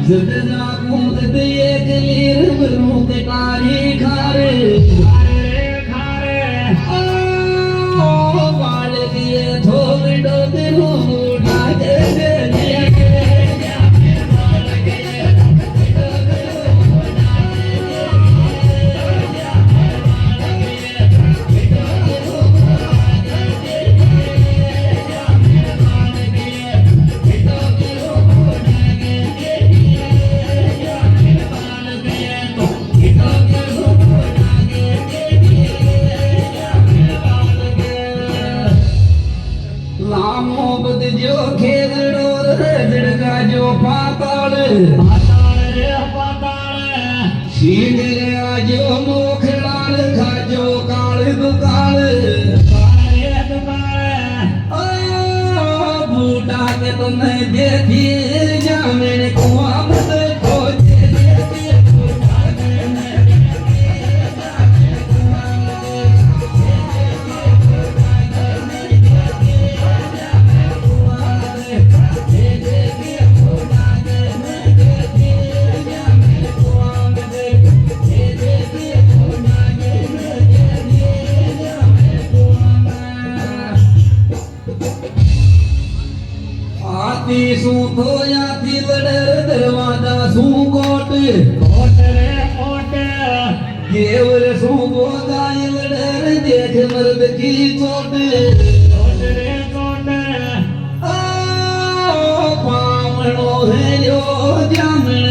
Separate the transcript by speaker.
Speaker 1: जद जागूं तद एक लीर बरू के कारी खारे ओ बाल दिए थोड़ डोके उठा दे जो खेदड़ो रजड़का जो पाताल शींग जो मोखड़ाल खाजो काल दुकाल बूटा के तो नहीं देखी जामिन कुआं मत खोजे सू थोया थी लड़र दरवाजा सू कोट कोट रे कोट केवल सू बोगाई लड़र देख मर्द की चोट रे कोट ओ पावनो है यो जामन